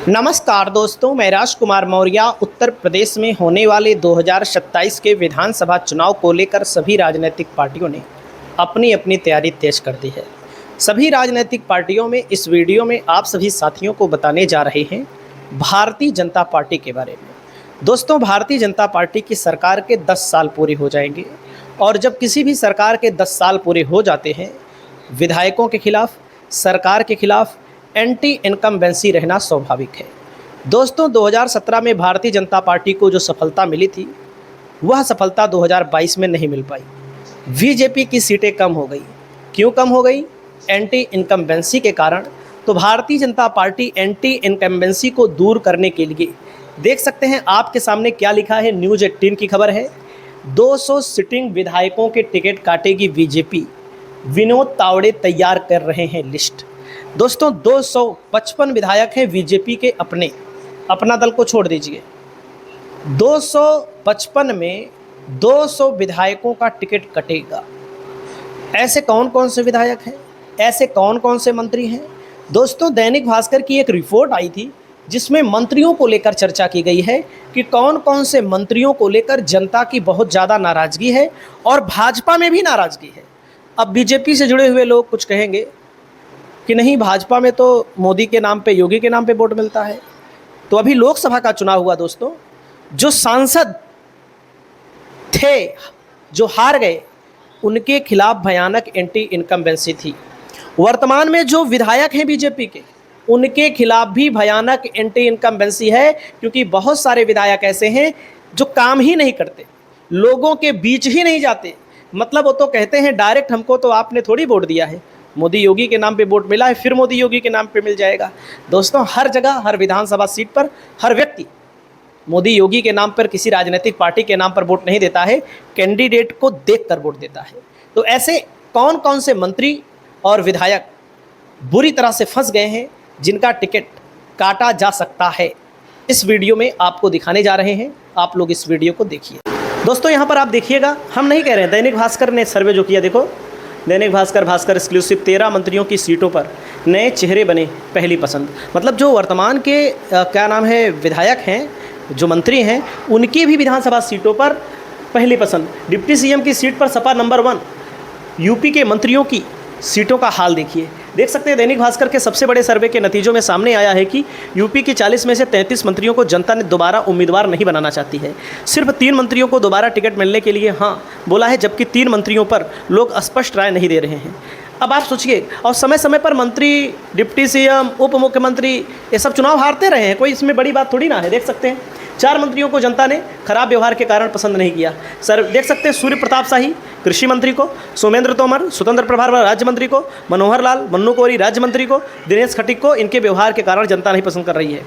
नमस्कार दोस्तों, मैं राजकुमार मौर्य। उत्तर प्रदेश में होने वाले 2027 के विधानसभा चुनाव को लेकर सभी राजनीतिक पार्टियों ने अपनी अपनी तैयारी तेज कर दी है। सभी राजनीतिक पार्टियों में इस वीडियो में आप सभी साथियों को बताने जा रहे हैं भारतीय जनता पार्टी के बारे में। दोस्तों, भारतीय जनता पार्टी की सरकार के 10 साल पूरे हो जाएंगे और जब किसी भी सरकार के 10 साल पूरे हो जाते हैं, विधायकों के खिलाफ, सरकार के खिलाफ एंटी इनकम्बेंसी रहना स्वाभाविक है। दोस्तों, 2017 में भारतीय जनता पार्टी को जो सफलता मिली थी, वह सफलता 2022 में नहीं मिल पाई। बीजेपी की सीटें कम हो गई। क्यों कम हो गई? एंटी इनकम्बेंसी के कारण। तो Bharatiya Janata party anti incumbency को दूर करने के लिए देख सकते हैं आपके सामने क्या लिखा है। न्यूज़ 18 की खबर है, 200 सिटिंग विधायकों के टिकट काटेगी बीजेपी। विनोद तावड़े तैयार कर रहे हैं लिस्ट। दोस्तों, 255 विधायक हैं बीजेपी के अपना दल को छोड़ दीजिए। 255 में 200 विधायकों का टिकट कटेगा। ऐसे कौन कौन से विधायक हैं? ऐसे कौन कौन से मंत्री हैं? दोस्तों, दैनिक भास्कर की एक रिपोर्ट आई थी जिसमें मंत्रियों को लेकर चर्चा की गई है कि कौन कौन से मंत्रियों को लेकर जनता की बहुत ज़्यादा नाराज़गी है और भाजपा में भी नाराज़गी है। अब बीजेपी से जुड़े हुए लोग कुछ कहेंगे कि नहीं, भाजपा में तो मोदी के नाम पे, योगी के नाम पे वोट मिलता है। तो अभी लोकसभा का चुनाव हुआ दोस्तों, जो सांसद थे जो हार गए, उनके खिलाफ भयानक एंटी इनकम्बेंसी थी। वर्तमान में जो विधायक हैं बीजेपी के, उनके खिलाफ भी भयानक एंटी इनकम्बेंसी है, क्योंकि बहुत सारे विधायक ऐसे हैं जो काम ही नहीं करते, लोगों के बीच ही नहीं जाते। मतलब वो तो कहते हैं डायरेक्ट, हमको तो आपने थोड़ी वोट दिया है, मोदी योगी के नाम पे वोट मिला है, फिर मोदी योगी के नाम पे मिल जाएगा। दोस्तों, हर जगह, हर विधानसभा सीट पर हर व्यक्ति मोदी योगी के नाम पर, किसी राजनीतिक पार्टी के नाम पर वोट नहीं देता है, कैंडिडेट को देखकर वोट देता है। तो ऐसे कौन कौन से मंत्री और विधायक बुरी तरह से फंस गए हैं जिनका टिकट काटा जा सकता है, इस वीडियो में आपको दिखाने जा रहे हैं। आप लोग इस वीडियो को देखिए। दोस्तों, यहाँ पर आप देखिएगा, हम नहीं कह रहे हैं, दैनिक भास्कर ने सर्वे जो किया, देखो, दैनिक भास्कर एक्सक्लूसिव 13 मंत्रियों की सीटों पर नए चेहरे बने पहली पसंद। मतलब जो वर्तमान के क्या नाम है, विधायक हैं, जो मंत्री हैं, उनकी भी विधानसभा सीटों पर पहली पसंद। डिप्टी सीएम की सीट पर सपा नंबर 1। यूपी के मंत्रियों की सीटों का हाल देखिए। देख सकते हैं दैनिक भास्कर के सबसे बड़े सर्वे के नतीजों में सामने आया है कि यूपी की 40 में से 33 मंत्रियों को जनता ने दोबारा उम्मीदवार नहीं बनाना चाहती है। सिर्फ 3 मंत्रियों को दोबारा टिकट मिलने के लिए हाँ बोला है, जबकि 3 मंत्रियों पर लोग स्पष्ट राय नहीं दे रहे हैं। अब आप सोचिए, और समय समय पर मंत्री, डिप्टी सीएम, उप मुख्यमंत्री, ये सब चुनाव हारते रहे हैं, कोई इसमें बड़ी बात थोड़ी ना है। देख सकते हैं 4 मंत्रियों को जनता ने खराब व्यवहार के कारण पसंद नहीं किया। सर देख सकते हैं, सूर्य प्रताप शाही कृषि मंत्री को, सोमेंद्र तोमर स्वतंत्र प्रभार राज्य मंत्री को, मनोहर लाल मन्नू कोरी राज्य मंत्री को, दिनेश खटीक को इनके व्यवहार के कारण जनता नहीं पसंद कर रही है।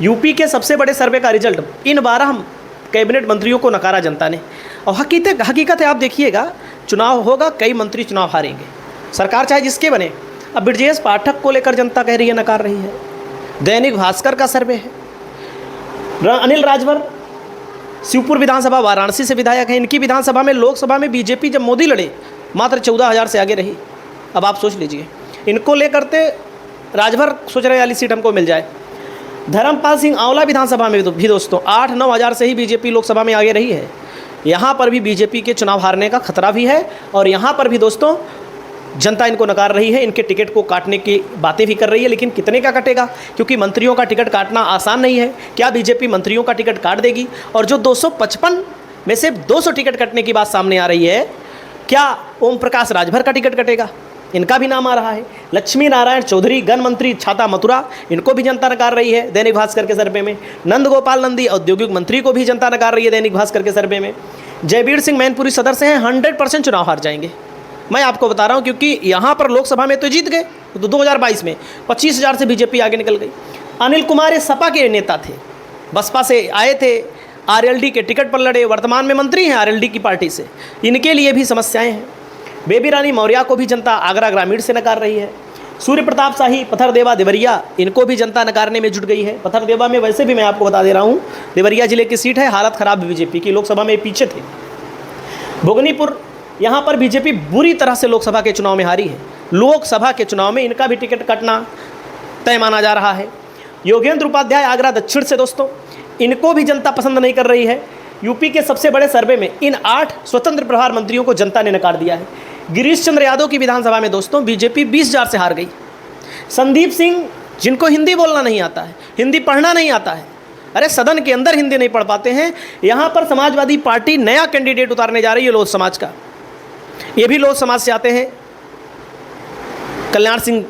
यूपी के सबसे बड़े सर्वे का रिजल्ट, इन 12 कैबिनेट मंत्रियों को नकारा जनता ने। और हकीकत है, आप देखिएगा, चुनाव होगा, कई मंत्री चुनाव हारेंगे, सरकार चाहे जिसके बने। अब ब्रजेश पाठक को लेकर जनता कह रही है, नकार रही है। दैनिक भास्कर का सर्वे है। अनिल राजभर शिवपुर विधानसभा वाराणसी से विधायक हैं। इनकी विधानसभा में, लोकसभा में बीजेपी जब मोदी लड़े, मात्र 14,000 से आगे रही। अब आप सोच लीजिए, इनको लेकर के राजभर सोच रहे वाली सीट हमको मिल जाए। धर्मपाल सिंह आंवला विधानसभा में भी दोस्तों 8-9 हज़ार से ही बीजेपी लोकसभा में आगे रही है। यहाँ पर भी बीजेपी के चुनाव हारने का खतरा भी है और यहाँ पर भी दोस्तों जनता इनको नकार रही है। इनके टिकट को काटने की बातें भी कर रही है, लेकिन कितने का कटेगा, क्योंकि मंत्रियों का टिकट काटना आसान नहीं है। क्या बीजेपी मंत्रियों का टिकट काट देगी? और जो 255 में से 200 टिकट कटने की बात सामने आ रही है, क्या ओम प्रकाश राजभर का टिकट कटेगा? इनका भी नाम आ रहा है। लक्ष्मी नारायण चौधरी गन मंत्री छाता मथुरा, इनको भी जनता नकार रही है दैनिक भास्कर के सर्वे में। नंद गोपाल नंदी औद्योगिक मंत्री को भी जनता नकार रही है दैनिक भास्कर के सर्वे में। जयवीर सिंह मैनपुरी सदर से हैं, 100% चुनाव हार जाएंगे। मैं आपको बता रहा हूं, क्योंकि यहाँ पर लोकसभा में तो जीत गए, तो 2022 में 25,000 से बीजेपी आगे निकल गई। अनिल कुमार ये सपा के नेता थे, बसपा से आए थे, आरएलडी के टिकट पर लड़े, वर्तमान में मंत्री हैं आरएलडी की पार्टी से। इनके लिए भी समस्याएं हैं। बेबी रानी मौर्य को भी जनता आगरा ग्रामीण से नकार रही है। सूर्य प्रताप शाही, पथरदेवा देवरिया, इनको भी जनता नकारने में जुट गई है। पथरदेवा में वैसे भी मैं आपको बता दे रहा हूँ, देवरिया जिले की सीट है, हालत खराब बीजेपी की, लोकसभा में पीछे थे। भोगनीपुर, यहाँ पर बीजेपी बुरी तरह से लोकसभा के चुनाव में हारी है। लोकसभा के चुनाव में इनका भी टिकट कटना तय माना जा रहा है। योगेंद्र उपाध्याय आगरा दक्षिण से दोस्तों, इनको भी जनता पसंद नहीं कर रही है। यूपी के सबसे बड़े सर्वे में इन 8 स्वतंत्र प्रभार मंत्रियों को जनता ने नकार दिया है। गिरीश चंद्र यादव की विधानसभा में दोस्तों बीजेपी 20,000 से हार गई। संदीप सिंह, जिनको हिंदी बोलना नहीं आता है, हिंदी पढ़ना नहीं आता है, अरे सदन के अंदर हिंदी नहीं पढ़ पाते हैं, यहाँ पर समाजवादी पार्टी नया कैंडिडेट उतारने जा रही है लोध समाज का। ये भी लोध समाज से आते हैं, कल्याण सिंह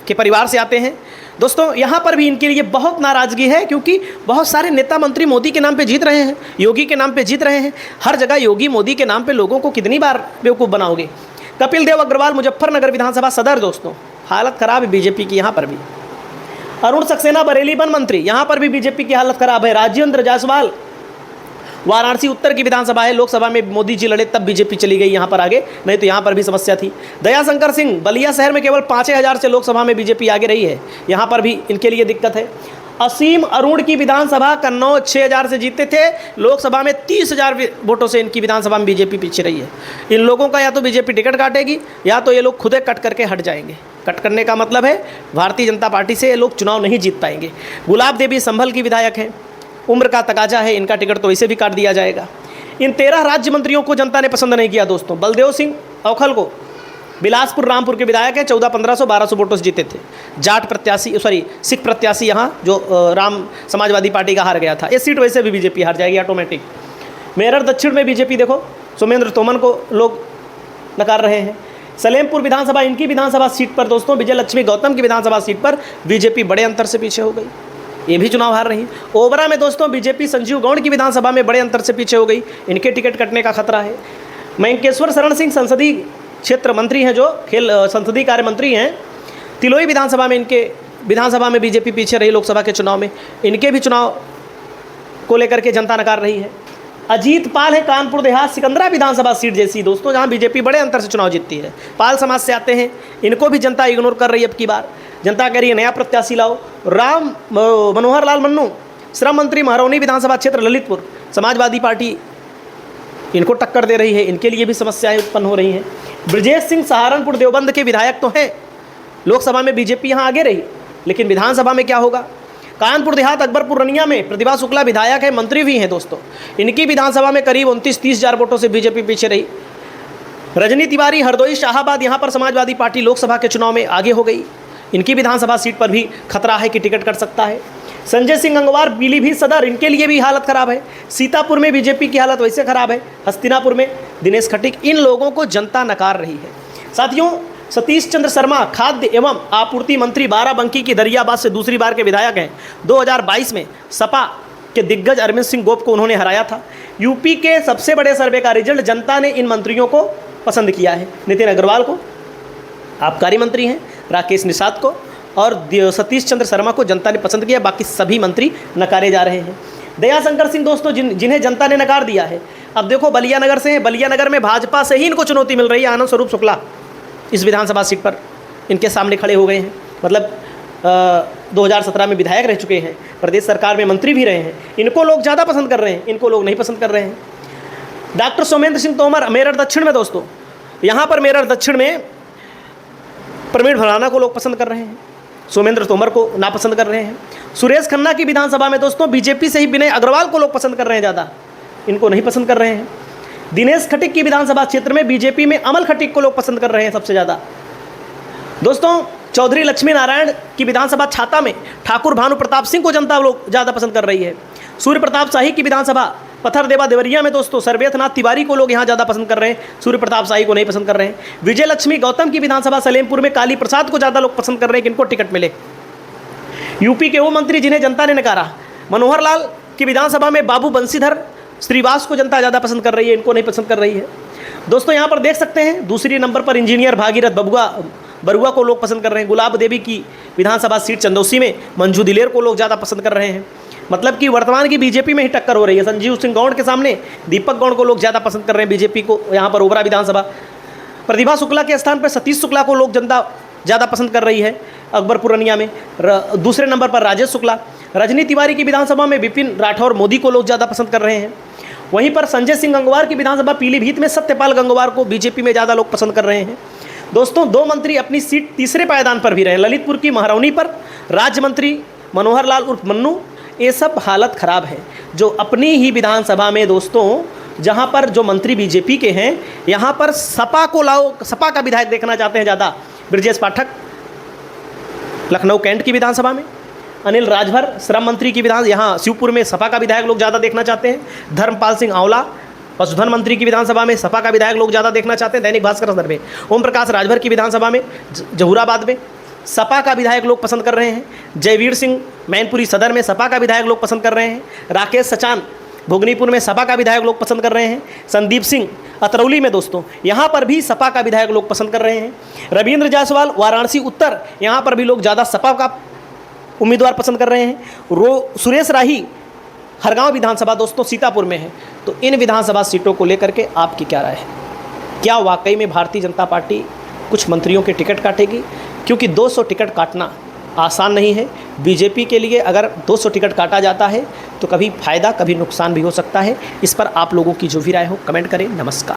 के परिवार से आते हैं दोस्तों। यहाँ पर भी इनके लिए बहुत नाराज़गी है, क्योंकि बहुत सारे नेता मंत्री मोदी के नाम पे जीत रहे हैं, योगी के नाम पे जीत रहे हैं। हर जगह योगी मोदी के नाम पे लोगों को कितनी बार बेवकूफ़ बनाओगे। कपिल देव अग्रवाल मुजफ्फरनगर विधानसभा सदर दोस्तों, हालत ख़राब है बीजेपी की यहाँ पर भी। अरुण सक्सेना बरेली वन मंत्री, यहाँ पर भी बीजेपी की हालत ख़राब है। राजेंद्र जायसवाल वाराणसी उत्तर की विधानसभा है, लोकसभा में मोदी जी लड़े तब बीजेपी चली गई यहाँ पर आगे, नहीं तो यहाँ पर भी समस्या थी। दयाशंकर सिंह बलिया शहर में केवल 5,000 से लोकसभा में बीजेपी आगे रही है, यहाँ पर भी इनके लिए दिक्कत है। असीम अरुण की विधानसभा कन्नौज 6,000 से जीते थे, लोकसभा में 30,000 वोटों से इनकी विधानसभा में बीजेपी पीछे रही है। इन लोगों का या तो बीजेपी टिकट काटेगी या तो ये लोग खुदे कट करके हट जाएंगे। कट करने का मतलब है भारतीय जनता पार्टी से ये लोग चुनाव नहीं जीत पाएंगे। गुलाब देवी संभल की विधायक हैं, उम्र का तकाजा है, इनका टिकट तो इसे भी काट दिया जाएगा। इन 13 राज्य मंत्रियों को जनता ने पसंद नहीं किया दोस्तों। बलदेव सिंह औखल को बिलासपुर रामपुर के विधायक हैं, 1400-1500 वोटों से जीते थे। जाट प्रत्याशी सिख प्रत्याशी यहाँ जो राम समाजवादी पार्टी का हार गया था, ये सीट वैसे भी बीजेपी हार जाएगी ऑटोमेटिक। मेरठ दक्षिण में बीजेपी देखो, सोमेंद्र तोमर को लोग नकार रहे हैं। सलेमपुर विधानसभा, इनकी विधानसभा सीट पर दोस्तों विजय लक्ष्मी गौतम की विधानसभा सीट पर बीजेपी बड़े अंतर से पीछे हो गई, ये भी चुनाव हार रही। ओबरा में दोस्तों बीजेपी संजीव गौड़ की विधानसभा में बड़े अंतर से पीछे हो गई, इनके टिकट कटने का खतरा है। मयंकेश्वर शरण सिंह संसदीय क्षेत्र मंत्री हैं, जो खेल संसदीय कार्य मंत्री हैं, तिलोई विधानसभा में इनके विधानसभा में बीजेपी पीछे रही लोकसभा के चुनाव में, इनके भी चुनाव को लेकर के जनता नकार रही है। अजीत पाल है कानपुर देहात सिकंदरा विधानसभा सीट जैसी दोस्तों, जहां बीजेपी बड़े अंतर से चुनाव जीतती है। पाल समाज से आते हैं, इनको भी जनता इग्नोर कर रही है। अब की बार जनता कह रही है नया प्रत्याशी लाओ। राम मनोहर लाल मन्नू श्रम मंत्री महरौनी विधानसभा क्षेत्र ललितपुर, समाजवादी पार्टी इनको टक्कर दे रही है, इनके लिए भी समस्याएं उत्पन्न हो रही हैं। ब्रजेश सिंह सहारनपुर देवबंद के विधायक तो हैं, लोकसभा में बीजेपी यहाँ आगे रही, लेकिन विधानसभा में क्या होगा। कानपुर देहात अकबरपुर रनिया में प्रतिभा शुक्ला विधायक है, मंत्री भी हैं दोस्तों, इनकी विधानसभा में करीब 29-30 हज़ार वोटों से बीजेपी पीछे रही। रजनी तिवारी हरदोई शाहाबाद, यहाँ पर समाजवादी पार्टी लोकसभा के चुनाव में आगे हो गई, इनकी विधानसभा सीट पर भी खतरा है कि टिकट कट सकता है। संजय सिंह गंगवार पीलीभीत सदर, इनके लिए भी हालत खराब है। सीतापुर में बीजेपी की हालत वैसे खराब है। हस्तिनापुर में दिनेश खटीक, इन लोगों को जनता नकार रही है। साथियों, सतीश चंद्र शर्मा खाद्य एवं आपूर्ति मंत्री बाराबंकी की दरियाबाद से दूसरी बार के विधायक हैं। 2022 में सपा के दिग्गज अरविंद सिंह गोप को उन्होंने हराया था। यूपी के सबसे बड़े सर्वे का रिजल्ट, जनता ने इन मंत्रियों को पसंद किया है। नितिन अग्रवाल को आबकारी मंत्री हैं, राकेश निषाद को और सतीश चंद्र शर्मा को जनता ने पसंद किया, बाकी सभी मंत्री नकारे जा रहे हैं। दयाशंकर सिंह दोस्तों जिन्हें जनता ने नकार दिया है। अब देखो बलिया नगर से हैं, बलिया नगर में भाजपा से ही इनको चुनौती मिल रही है। आनंद स्वरूप शुक्ला इस विधानसभा सीट पर इनके सामने खड़े हो गए हैं, मतलब 2017 में विधायक रह चुके हैं, प्रदेश सरकार में मंत्री भी रहे हैं। इनको लोग ज़्यादा पसंद कर रहे हैं, इनको लोग नहीं पसंद कर रहे हैं। डॉक्टर सोमेंद्र सिंह तोमर मेरठ दक्षिण में दोस्तों, यहाँ पर मेरठ दक्षिण में प्रवीण भराना को लोग पसंद कर रहे हैं, सोमेंद्र तोमर को नापसंद कर रहे हैं। सुरेश खन्ना की विधानसभा में दोस्तों बीजेपी से ही विनय अग्रवाल को लोग पसंद कर रहे हैं ज़्यादा, इनको नहीं पसंद कर रहे हैं। दिनेश खटीक की विधानसभा क्षेत्र में बीजेपी में अमल खटीक को लोग पसंद कर रहे हैं सबसे ज़्यादा। दोस्तों चौधरी लक्ष्मी नारायण की विधानसभा छाता में ठाकुर भानु प्रताप सिंह को जनता लोग ज़्यादा पसंद कर रही है। सूर्य प्रताप शाही की विधानसभा पथरदेवा देवरिया में दोस्तों सर्वेथनाथ तिवारी को लोग यहाँ ज़्यादा पसंद कर रहे हैं, सूर्य प्रताप शाही को नहीं पसंद कर रहे हैं। विजय लक्ष्मी गौतम की विधानसभा सलेमपुर में काली प्रसाद को ज़्यादा लोग पसंद कर रहे हैं कि इनको टिकट मिले। यूपी के वो मंत्री जिन्हें जनता ने नकारा, मनोहर लाल की विधानसभा में बाबू बंशीधर श्रीवास को जनता ज़्यादा पसंद कर रही है, इनको नहीं पसंद कर रही है। दोस्तों यहाँ पर देख सकते हैं दूसरी नंबर पर इंजीनियर भागीरथ बरुआ को लोग पसंद कर रहे हैं। गुलाब देवी की विधानसभा सीट चंदौसी में मंजू दिलेर को लोग ज़्यादा पसंद कर रहे हैं। मतलब कि वर्तमान की बीजेपी में ही टक्कर हो रही है। संजीव सिंह गौड़ के सामने दीपक गौड़ को लोग ज़्यादा पसंद कर रहे हैं बीजेपी को। यहाँ पर ओबरा विधानसभा प्रतिभा शुक्ला के स्थान पर सतीश शुक्ला को लोग जनता ज़्यादा पसंद कर रही है। अकबरपुर रनिया में दूसरे नंबर पर राजेश शुक्ला। रजनी तिवारी की विधानसभा में विपिन राठौर मोदी को लोग ज़्यादा पसंद कर रहे हैं। वहीं पर संजय सिंह गंगवार की विधानसभा पीलीभीत में सत्यपाल गंगवार को बीजेपी में ज़्यादा लोग पसंद कर रहे हैं। दोस्तों दो मंत्री अपनी सीट तीसरे पायदान पर भी रहे। ललितपुर की महरौनी पर राज्य मंत्री मनोहर लाल उर्फ मन्नू, ये सब हालत ख़राब है। जो अपनी ही विधानसभा में दोस्तों, जहाँ पर जो मंत्री बीजेपी के हैं, यहाँ पर सपा को लाओ, सपा का विधायक देखना चाहते हैं ज़्यादा। ब्रजेश पाठक लखनऊ कैंट की विधानसभा में, अनिल राजभर श्रम मंत्री की यहाँ शिवपुर में सपा का विधायक लोग ज़्यादा देखना चाहते हैं। धर्मपाल सिंह आंवला पशुधन मंत्री की विधानसभा में सपा का विधायक लोग ज़्यादा देखना चाहते हैं। दैनिक भास्कर संदर्भ में ओम प्रकाश राजभर की विधानसभा में जहूराबाद में सपा का विधायक लोग पसंद कर रहे हैं। जयवीर सिंह मैनपुरी सदर में सपा का विधायक लोग पसंद कर रहे हैं। राकेश सचान भोगनीपुर में सपा का विधायक लोग पसंद कर रहे हैं। संदीप सिंह अतरौली में दोस्तों, यहाँ पर भी सपा का विधायक लोग पसंद कर रहे हैं। रविंद्र जायसवाल वाराणसी उत्तर, यहाँ पर भी लोग ज़्यादा सपा का उम्मीदवार पसंद कर रहे हैं। सुरेश राही हरगांव विधानसभा दोस्तों सीतापुर में है। तो इन विधानसभा सीटों को लेकर के आपकी क्या राय है? क्या वाकई में भारतीय जनता पार्टी कुछ मंत्रियों के टिकट काटेगी? क्योंकि 200 टिकट काटना आसान नहीं है। बीजेपी के लिए अगर 200 टिकट काटा जाता है तो कभी फ़ायदा कभी नुकसान भी हो सकता है। इस पर आप लोगों की जो भी राय हो कमेंट करें। नमस्कार।